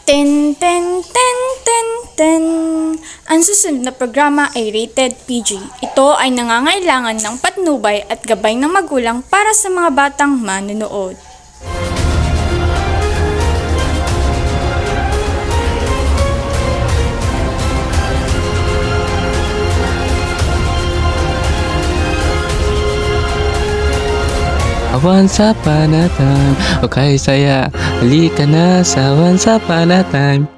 Ten, ten, ten, ten, ten. Ang susunod na programa ay rated PG. Ito ay nangangailangan ng patnubay at gabay ng magulang para sa mga batang manonood. Once upon a time, okay saya, halika na sa once upon a time.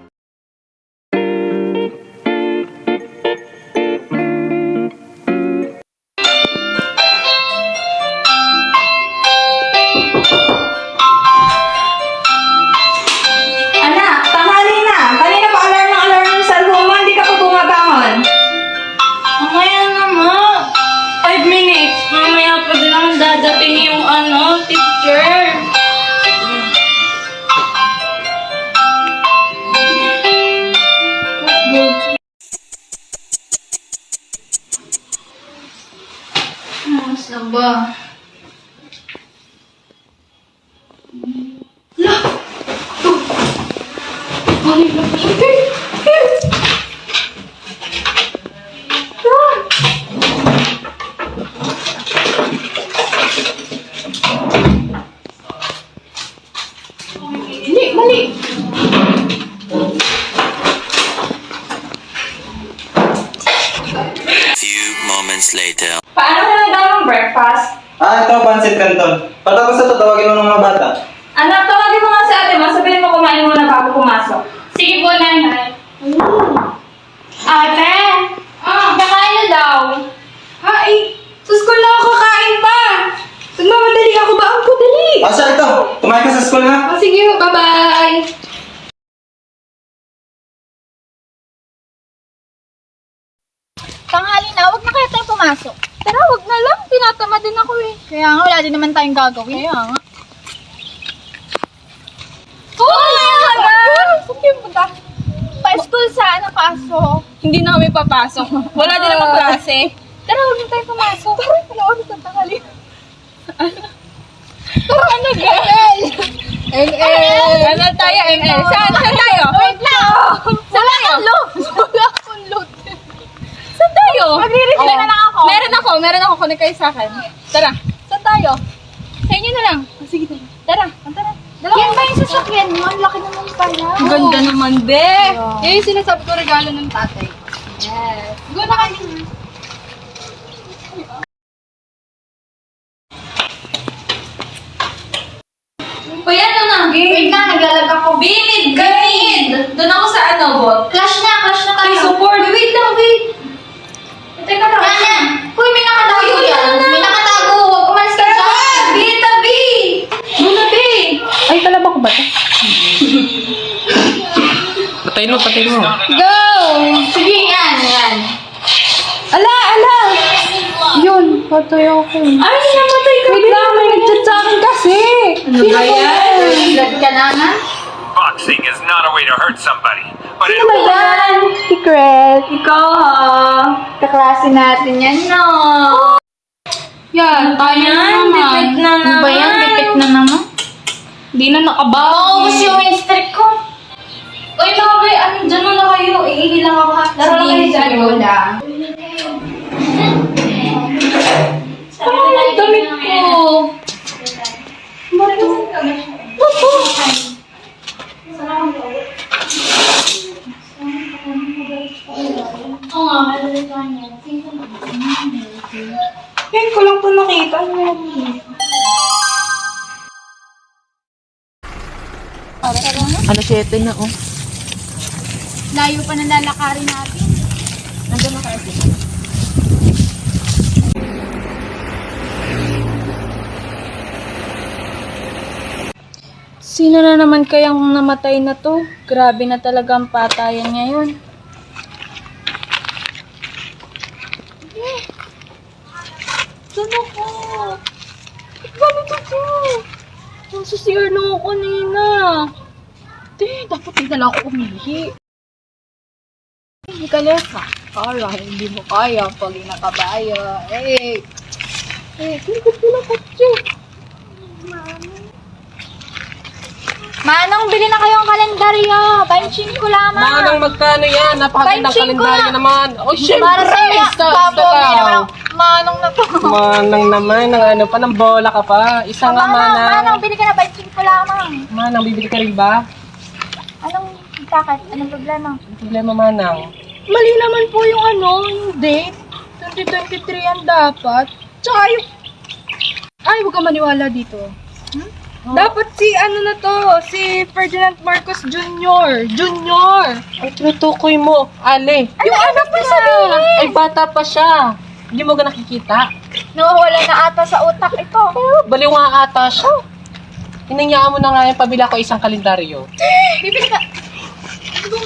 Anak, tanghali na. Kanina pa alarm ng cellphone mo, hindi ka pa bumabangon. Mamaya na nga. 5 minutes. Mamaya pa din ang dadating yung teacher. Nasa ba? Mali. Few moments later. Paano ka nagdala ng breakfast? Ito, Pancit Canton. Patapos na ito, tawagin mo ng mga bata. Anak, tawagin mo nga si ate mo. Sabihin mo kumain muna bago pumasok. Sige po, nanay. Ate! Kakain na daw. Ay, sa school na ako kakain pa. Nagmamadali ako ba? Ang dali. Asya, ito. Kumain ka sa school na. Sige, bye-bye. Tanghali na, huwag na kaya tayong pumasok. Tara, huwag na lang. Tinatamad din ako eh. Kaya nga, wala din naman tayong gagawin. Kaya nga. Saan kayo punta? Pa-school sana, kaso. Hindi na kami papasok. Wala din naman klase. Tara, huwag na tayong pumasok. Tara, pala sa tanghali. Tara, ano, girl? Ano tayo, ML? Saan tayo? Wait lang! Wala akong load! Wala akong load! Saan tayo? Magre-reply na lang ako. Meron ako. Connect kayo sa akin. Tara. Saan tayo? Sa inyo na lang. Sige, tara. Tara. Yan ba yung sasakyan mo? Ang laki naman pala. Ang ganda naman, be. Yan yung sinasabi ko regalo ng tatay. Yes. Go na kanina. Uy, ano na? Wait lang, naglalag ako. Bimid! Doon ako sa bot. Clash na tayo. Ay, support. Wait lang, wait. Teka lang. Uy, may nakatago yan. May nakatago. Huwag umalis ka dyan. Tabi! Muna, be! Ay, talaba ko ba ito? Patayin mo. Go! Sige, yan. Ala! Yun, patay ako. Ay, namatay ka. Wait lang, may nag-chat sa akin kasi. Ano ba yan? Blood ka na, ha? Boxing is not a way to hurt somebody, but it Ano ba yan? Secret. Ikaw, ha? Kaklase natin yan, no? Yan, tayo na naman. Dipit na Ano ba yan? naman. Dipit na naman. Di na nakabawi. Maubos yung streak ko. Uy, mga bay, dyan na kayo. Iihi lang ako, ha? Laro lang kayo dyan. Lola. Parang ang damit ko. Bakit saan kami? Oo nga, madali ka niya. Yan ko lang po nakita. Ano, 7 na, oh. Layo pa ng lalakarin natin. Nandiyan na kasi. Sino na naman kayang namatay na to? Grabe na talaga ang patayan ngayon. Saan ako? Bakit ako? Nasa CR lang ako kanina. Dapat hindi na lang ako umihi. Hindi ka lesa. Kala, hindi mo kaya pag inakabaya. Likod ko lang kotse. Manong, bili na kayong kalendaryo. 5 25 lamang. Manang magkano yan? Napakagandang 25 kalendaryo naman. Oh, syempre! Para sa iyo, Isa babo, lang. manong na to. Manang naman, ng ano pa, ng bola ka pa. Isa nga manang. bili ka na 25 lamang. Manang, bibili ka rin ba? Anong bakit? Anong problema? Ang problema, manang. Mali naman po yung date. 2023 yan dapat. Tsaka yung... Ay, huwag ka maniwala dito. Dapat si si Ferdinand Marcos Jr. Ay, tinutukoy mo. Ale. Yung anak mo sabihin. Ay, bata pa siya. Hindi mo ka nakikita. Nawawala na ata sa utak ito. Baliw nga ata siya. Hinayaan mo na nga yung pabila ko isang kalendaryo. Bibili ka.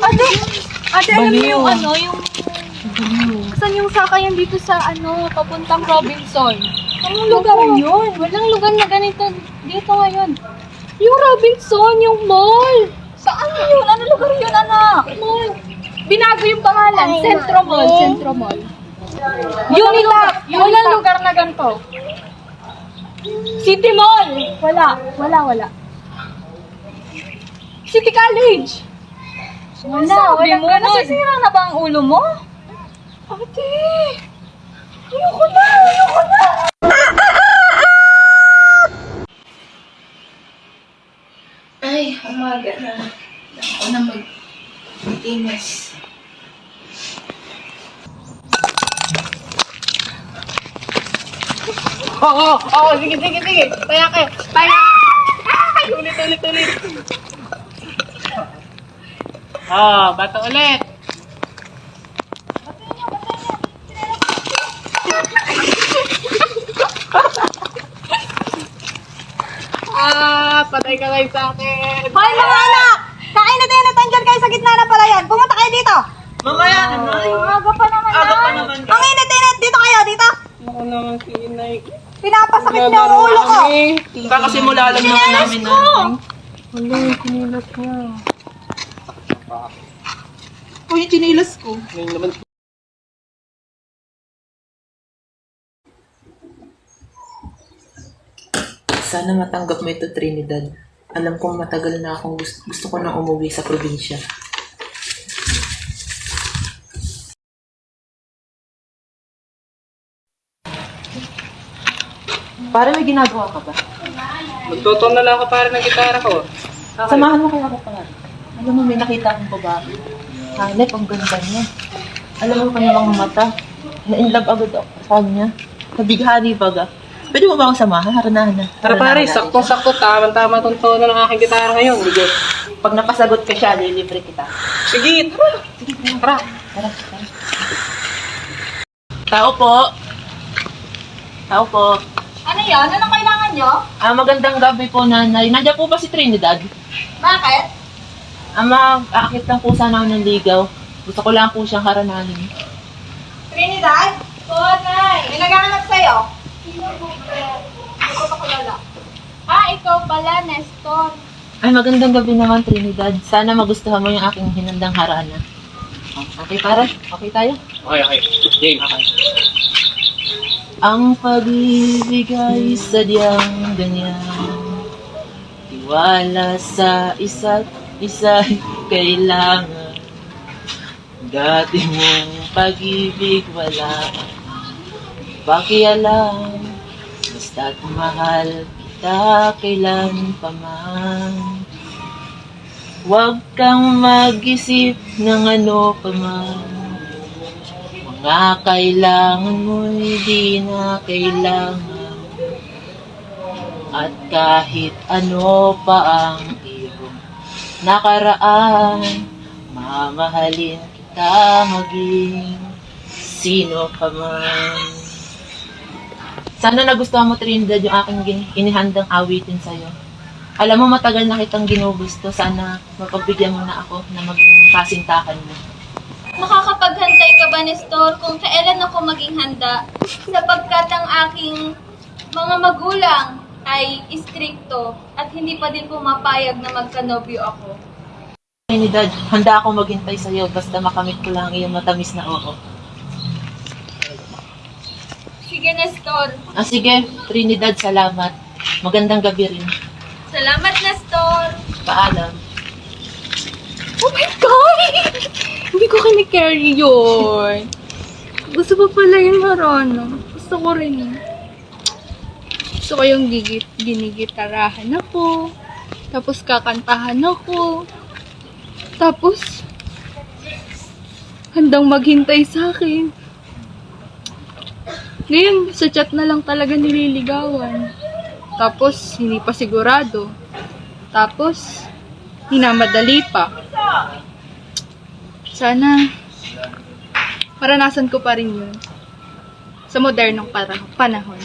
Ate, alam mo Baliw. yung saan yung sakayan dito sa papuntang Robinson? Anong lugar yun? Walang lugar na ganito dito ngayon. Yung Robinson, yung mall. Saan yun? Ano lugar yun, anak? Mall. Binago yung pangalan. Centro Mall. Walang lugar na ganito. City Mall. Wala. City College. Wala. Nasisira na ba ang ulo mo? Ate! Ayoko na! Ay, umaga na. Ako na mag-tinis. Oo, sige. Paya kayo. Ulit. Bato ulit. Patay ka kayo sa akin. Hoy mga anak! Kain na tayo natanggal kayo sa gitna ng palayan. Pumunta kayo dito. Mamaya, Aga pa naman yan. Ang init-init. Dito kayo, dito. Ako naman si Inay. Pinapasakit niya ang ulo ko. kakasimula lang naman namin na. Wala, kinilat niya. Uy, chinilas ko. Ngayon naman. Sana matanggap mo ito, Trinidad. Alam kong matagal na akong gusto ko na umuwi sa probinsya. Para may ginagawa ka ba? Magtotoo na lang ako para ng gitara ko. Samahan mo kaya ako pala. Alam mo, may nakita akong babae. Hanep, ang ganda niya. Alam mo, kanyang mga mata. Na-inlove agad ako sa kanya. Nabighani baga. Pwede mo ba akong samahan? Haranahan na. Tara pare, saktong-sakto. Tama-tama tong tono ng aking gitara ngayon. Sige. Pag napasagot ka siya, lilibre kita. Sige, tara. Tara. Tara. Tao po. Ano yan? Anong kailangan nyo? Magandang gabi po, nanay. Nandiyan po ba si Trinidad? Bakit? Mag-aakit lang po sana ako ng ligaw. Gusto ko lang po siyang haranahin. Trinidad? Po, Nay. May naghahanap sa'yo. Sino po ba? Hindi ko pakulala. Ikaw pala, Nestor. Ay, magandang gabi naman, Trinidad. Sana magustuhan mo yung aking hinandang harana. Okay, pare? Okay tayo? Okay. Game. Ang pag-ibig ay sadyang ganyan. Tiwala sa isa't isa kailangan. Dati mong pag-ibig wala pakialam. Basta't mahal kita kailan pa man. Huwag kang mag-isip ng ano pa man. Mga kailangan mo'y di na kailangan. At kahit ano pa ang iyong nakaraan, mamahalin kita maging sino ka man. Sana nagustuhan mo, Trinidad, yung aking inihandang awitin sa'yo. Alam mo, matagal na kitang ginugusto. Sana mapagbigyan mo na ako na maging kasintahan mo. Makakapaghantay ka ba, Nestor, kung kailan ako maging handa? Sapagkat ang aking mga magulang ay istrikto at hindi pa din pumapayag na magkanobyo ako. Trinidad, handa akong maghintay sa'yo basta makamit ko lang iyong matamis na oo. Sige, Nestor. Sige, Trinidad, salamat. Magandang gabi rin. Salamat, Nestor. Paalam. Oh my God! Hindi ko kinikarry yun. Gusto pa pala yung marano. Gusto ko rin yun. Gusto ko yung ginigitarahan ako. Tapos kakantahan ako. Tapos, handang maghintay sa akin. Ngayon, sa chat na lang talaga nililigawan. Tapos, hindi pa sigurado. Tapos, hinamadali pa. Sana, maranasan ko pa rin yun. Sa modernong panahon.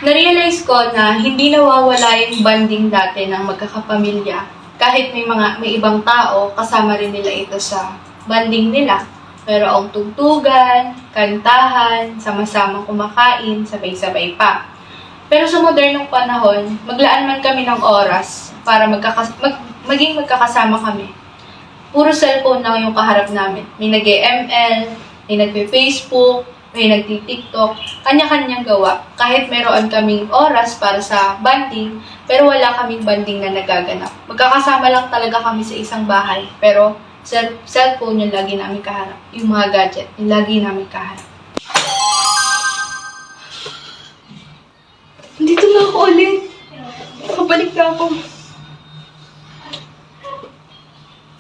Na-realize ko na hindi nawawala yung bonding dati ng magkakapamilya. Kahit may ibang tao, kasama rin nila ito sa bonding nila. Mayroong tugtugan, kantahan, sama-samang kumakain, sabay-sabay pa. Pero sa modernong panahon, maglaan man kami ng oras para maging magkakasama kami. Puro cellphone lang yung kaharap namin. May nag-ML, may nag-Facebook, may nagti-TikTok, kanya-kanyang gawa. Kahit meron kaming oras para sa banding, pero wala kaming banding na nagaganap. Magkakasama lang talaga kami sa isang bahay, pero cellphone yung lagi namin kaharap. Yung mga gadget, yung lagi namin kaharap. Nandito na ako ulit. Nakabalik na ako.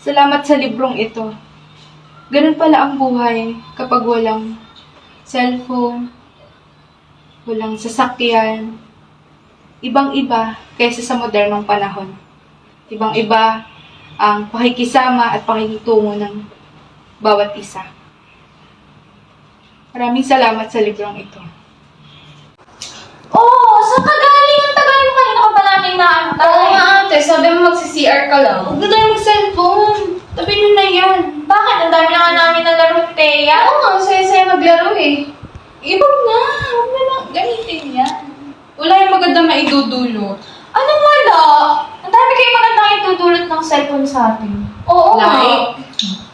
Salamat sa librong ito. Ganun pala ang buhay kapag walang cellphone, walang sasakyan, ibang-iba kaysa sa modernong panahon. Ibang-iba ang pakikisama at pakikitungo ng bawat isa. Maraming salamat sa librong ito. Oh, saan ka galing? Ang tagal mo kanina ka pa namin naantay. Oo nga ate, sabi mo magsi-CR ka lang. Huwag na tayo mag-cellphone. Tabi nyo na yan. Bakit? Ang dami na nga namin na laro, Thea. Oo nga, ang saya-saya maglaro eh. Ibang na, huwag na lang gamitin yan. Wala yung maganda maidudulot. Anong wala? Ang dami kayo magandang itutulot ng cellphone sa atin. Oo nga. Like,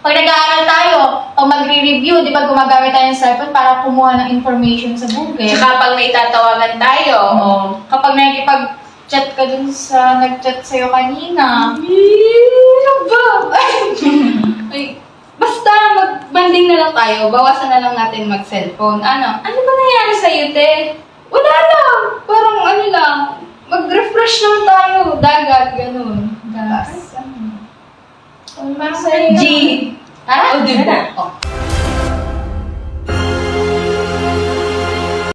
pag nag-aaral tayo, pag magre-review, di ba gumagamit tayo ng cellphone para kumuha ng information sa Google? Tsaka pag may tatawagan tayo. Kapag nakikipag-chat ka dun sa nag-chat sa'yo kanina. Ano ba? Ay, basta mag-banding na lang tayo. Bawasan na lang natin mag-cellphone. Ano? Ano ba nangyari sa'yo, te? Wala lang. Parang ano lang. Mag-refresh lang tayo. Dagat, ganun. Gas. Masaya G. Tara, O, diba? tara. Oh.